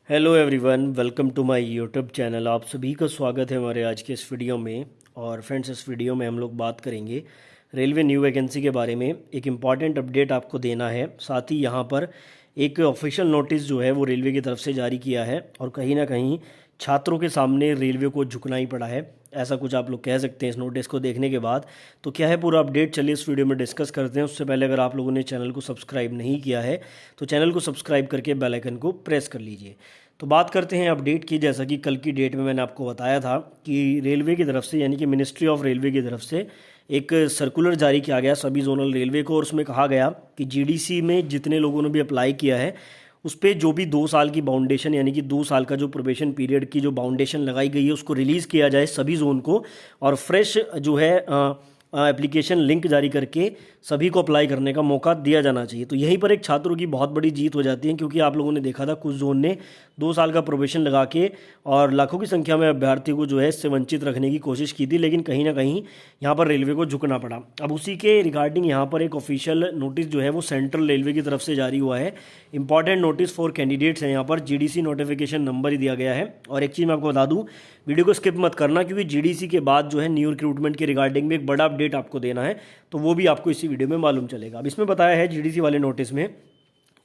Hello everyone, welcome to my YouTube channel. आप सभी का स्वागत है हमारे आज के इस वीडियो में। और फ्रेंड्स, इस वीडियो में हम लोग बात करेंगे रेलवे न्यू वैकेंसी के बारे में। एक इम्पॉर्टेंट अपडेट आपको देना है, साथ ही यहाँ पर एक ऑफिशियल नोटिस जो है वो रेलवे की तरफ से जारी किया है और कहीं ना कहीं छात्रों के सामने रेलवे को झुकना ही पड़ा है, ऐसा कुछ आप लोग कह सकते हैं इस नोटिस को देखने के बाद। तो क्या है पूरा अपडेट, चलिए इस वीडियो में डिस्कस करते हैं। उससे पहले अगर आप लोगों ने चैनल को सब्सक्राइब नहीं किया है तो चैनल को सब्सक्राइब करके बेल आइकन को प्रेस कर लीजिए। तो बात करते हैं अपडेट की। जैसा कि कल की डेट में मैंने आपको बताया था कि रेलवे की तरफ से यानी कि मिनिस्ट्री ऑफ रेलवे की तरफ से एक सर्कुलर जारी किया गया सभी जोनल रेलवे को, और उसमें कहा गया कि जीडीसी में जितने लोगों ने भी अप्लाई किया है उस पर जो भी 2 साल की बाउंडेशन यानी कि 2 साल का जो प्रोबेशन पीरियड की जो बाउंडेशन लगाई गई है उसको रिलीज़ किया जाए सभी जोन को, और फ्रेश जो है एप्लीकेशन लिंक जारी करके सभी को अप्लाई करने का मौका दिया जाना चाहिए। तो यहीं पर एक छात्रों की बहुत बड़ी जीत हो जाती है, क्योंकि आप लोगों ने देखा था कुछ जोन ने 2 साल का प्रोबेशन लगा के और लाखों की संख्या में अभ्यर्थियों को जो है इससे वंचित रखने की कोशिश की थी, लेकिन कहीं ना कहीं यहाँ पर रेलवे को झुकना पड़ा। अब उसी के रिगार्डिंग यहाँ पर एक ऑफिशियल नोटिस जो है वो सेंट्रल रेलवे की तरफ से जारी हुआ है। इंपॉर्टेंट नोटिस फॉर कैंडिडेट्स है, यहाँ पर जीडीसी नोटिफिकेशन नंबर ही दिया गया है। और एक चीज़ मैं आपको बता दूँ, वीडियो को स्किप मत करना, क्योंकि जीडीसी के बाद जो है न्यू रिक्रूटमेंट के रिगार्डिंग में एक बड़ा अपडेट आपको देना है, तो वो भी आपको इसी वीडियो में मालूम चलेगा। अब इसमें बताया है जीडीसी वाले नोटिस में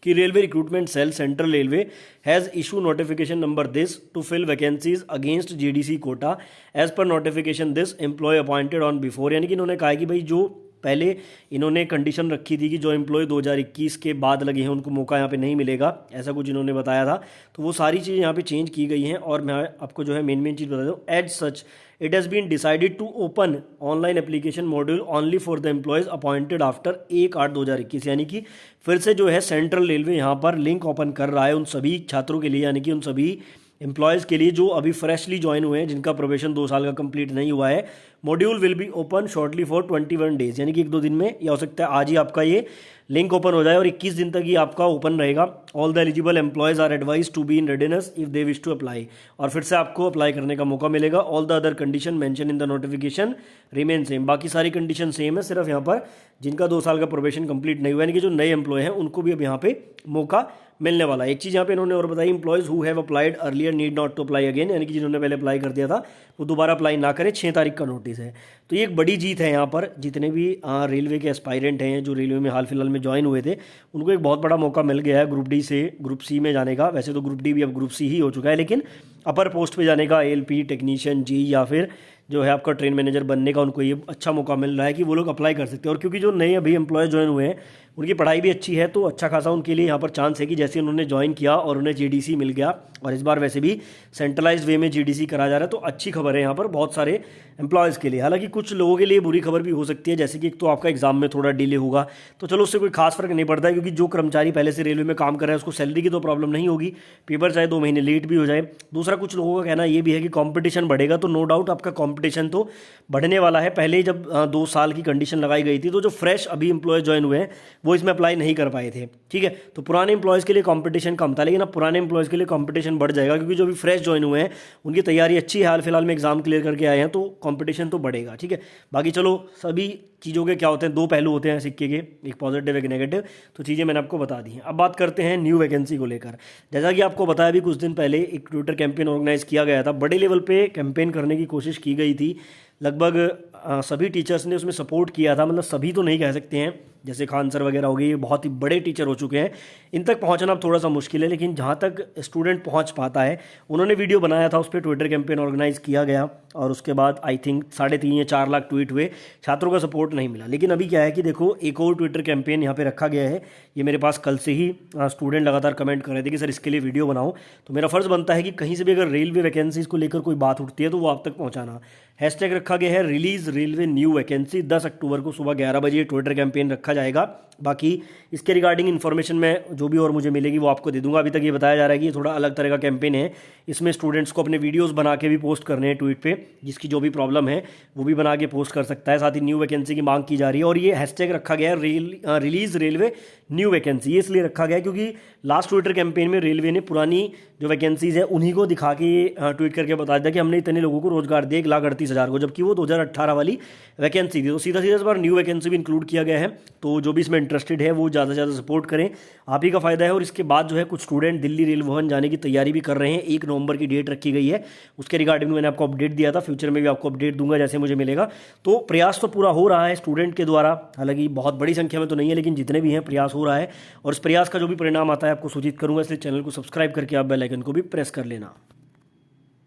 कि railway recruitment cell central railway has issue notification number this to fill vacancies against GDC quota as per notification this employ appointed on before. यानी कि इन्होंने कहा कि भाई जो पहले इन्होंने कंडीशन रखी थी कि जो एम्प्लॉय 2021 के बाद लगे हैं उनको मौका यहाँ पे नहीं मिलेगा, ऐसा कुछ इन्होंने बताया था। तो वो सारी चीज़ें यहाँ पे चेंज की गई हैं। और मैं आपको जो है मेन चीज़ बता दूँ, as such it has been decided to open online application module only for the employees appointed after 1/8/2021। यानी कि फिर से जो है सेंट्रल रेलवे यहाँ पर लिंक ओपन कर रहा है उन सभी छात्रों के लिए, यानी कि उन सभी एम्प्लॉयज़ के लिए जो अभी फ्रेशली ज्वाइन हुए हैं, जिनका प्रोबेशन 2 साल का कंप्लीट नहीं हुआ है। Module will be open shortly for 21 days, यानी कि 1-2 दिन में, या हो सकता है आज ही आपका ये लिंक ओपन हो जाए और 21 दिन तक ये आपका ओपन रहेगा। All the eligible employees are advise to be in readiness if they wish to apply, और फिर से आपको अप्लाई करने का मौका मिलेगा। All the other condition mention in the notification remain same. बाकी सारी कंडीशन सेम है, सिर्फ यहाँ पर जिनका 2 साल का प्रोबेशन कंप्लीट नहीं हुआ यानी कि जो नए एम्प्लॉय हैं उनको भी अब यहाँ पे मौका मिलने वाला है। एक चीज़ यहाँ पे इन्होंने और बताई, employees who have applied earlier need not to apply again, यानी कि जिन्होंने पहले अप्लाई कर दिया था वो दोबारा अप्लाई ना करें। 6 तारीख का नोटिस है। तो ये एक बड़ी जीत है यहाँ पर। जितने भी रेलवे के एस्पायरेंट हैं जो रेलवे में हाल फिलहाल में ज्वाइन हुए थे, उनको एक बहुत बड़ा मौका मिल गया है ग्रुप डी से ग्रुप सी में जाने का। वैसे तो ग्रुप डी भी अब ग्रुप सी ही हो चुका है, लेकिन अपर पोस्ट पे जाने का, एएलपी टेक्नीशियन जी या फिर जो है आपका ट्रेन मैनेजर बनने का, उनको ये अच्छा मौका मिल रहा है कि वो लोग अप्लाई कर सकते हैं। और क्योंकि जो नए अभी एम्प्लॉय ज्वाइन हुए हैं उनकी पढ़ाई भी अच्छी है, तो अच्छा खासा उनके लिए यहाँ पर चांस है कि जैसे उन्होंने ज्वाइन किया और उन्हें जीडीसी मिल गया, और इस बार वैसे भी सेंट्रलाइज्ड वे में जीडीसी करा जा रहा है, तो अच्छी खबर है यहाँ पर बहुत सारे एम्प्लॉयज़ के लिए। हालांकि कुछ लोगों के लिए बुरी खबर भी हो सकती है, जैसे कि एक तो आपका एग्जाम में थोड़ा डिले होगा, तो चलो उससे कोई खास फर्क नहीं पड़ता है, क्योंकि जो कर्मचारी पहले से रेलवे में काम कर रहा है उसको सैलरी की तो प्रॉब्लम नहीं होगी, पेपर चाहे 2 महीने लेट भी हो जाए। दूसरा, कुछ लोगों का कहना ये भी है कि कंपटीशन बढ़ेगा, तो नो डाउट आपका कंपटीशन तो बढ़ने वाला है। पहले जब 2 साल की कंडीशन लगाई गई थी तो जो फ्रेश अभी एम्प्लॉय ज्वाइन हुए हैं वो इसमें अप्लाई नहीं कर पाए थे, ठीक है। तो पुराने एम्प्लॉयज़ के लिए कंपटीशन कम था, लेकिन अब पुराने एम्प्लॉयज़ के लिए कंपटीशन बढ़ जाएगा, क्योंकि जो भी फ्रेश ज्वाइन हुए हैं उनकी तैयारी अच्छी है, हाल फिलहाल में एग्जाम क्लियर करके आए हैं, तो कंपटीशन तो बढ़ेगा, ठीक है। बाकी चलो, सभी चीज़ों के क्या होते हैं, 2 पहलू होते हैं सिक्के के, एक पॉजिटिव एक नेगेटिव। तो चीज़ें मैंने आपको बता दी हैं। अब बात करते हैं न्यू वैकेंसी को लेकर। जैसा कि आपको बताया भी, कुछ दिन पहले एक ट्विटर कैंपेन ऑर्गेनाइज किया गया था, बड़े लेवल पे कैंपेन करने की कोशिश की गई थी। लगभग सभी टीचर्स ने उसमें सपोर्ट किया था, मतलब सभी तो नहीं कह सकते हैं, जैसे खान सर वगैरह हो गए, ये बहुत ही बड़े टीचर हो चुके हैं, इन तक पहुंचना अब थोड़ा सा मुश्किल है, लेकिन जहां तक स्टूडेंट पहुंच पाता है, उन्होंने वीडियो बनाया था, उस पर ट्विटर कैंपेन ऑर्गेनाइज किया गया, और उसके बाद आई थिंक 3.5 या 4 लाख ट्वीट हुए, छात्रों का सपोर्ट नहीं मिला। लेकिन अभी क्या है कि देखो, एक और ट्विटर कैंपेन यहाँ पे रखा गया है। ये मेरे पास कल से ही स्टूडेंट लगातार कमेंट कर रहे थे कि सर इसके लिए वीडियो बनाओ, तो मेरा फर्ज बनता है कि कहीं से भी अगर रेलवे वैकेंसीज को लेकर कोई बात उठती है तो वो आप तक पहुँचाना। हैशटैग रखा गया है रिलीज रेलवे न्यू वैकेंसी, 10 अक्टूबर को सुबह 11 बजे ट्विटर कैंपेन रखा जाएगा। बाकी इसके रिगार्डिंग इन्फॉर्मेशन में जो भी और मुझे मिलेगी वो आपको दे दूंगा। अभी तक ये बताया जा रहा है कि ये थोड़ा अलग तरह का कैंपेन है, इसमें स्टूडेंट्स को अपने वीडियोस बना के भी पोस्ट करने हैं ट्वीट पे, जिसकी जो भी प्रॉब्लम है वो भी बना के पोस्ट कर सकता है। साथ ही न्यू वैकेंसी की मांग की जा रही है, और ये हैशटैग रखा गया है रिलीज रेलवे न्यू वैकेंसी। ये इसलिए रखा गया है क्योंकि लास्ट ट्विटर कैंपेन में रेलवे ने पुरानी जो वैकेंसीज है उन्हीं को दिखा के ट्वीट करके बता दिया कि हमने इतने लोगों को रोजगार दिया 1,38,000 को, जबकि वो 2018 वाली वैकेंसी थी। तो सीधा सीधा इस बार न्यू वैकेंसी भी इंक्लूड किया गया है। तो जो भी इसमें इंटरेस्टेड है वो ज़्यादा से ज़्यादा सपोर्ट करें, आप ही का फ़ायदा है। और इसके बाद जो है कुछ स्टूडेंट दिल्ली रेल भवन जाने की तैयारी भी कर रहे हैं, 1 नवंबर की डेट रखी गई है, उसके रिगार्डिंग मैंने आपको अपडेट दिया था, फ्यूचर में भी आपको अपडेट दूंगा जैसे मुझे मिलेगा। तो प्रयास तो पूरा हो रहा है स्टूडेंट के द्वारा, हालांकि बहुत बड़ी संख्या में तो नहीं है, लेकिन जितने भी हैं प्रयास हो रहा है, और इस प्रयास का जो भी परिणाम आता है आपको सूचित करूंगा, इसलिए चैनल को सब्सक्राइब करके आप बेल आइकन को भी प्रेस कर लेना।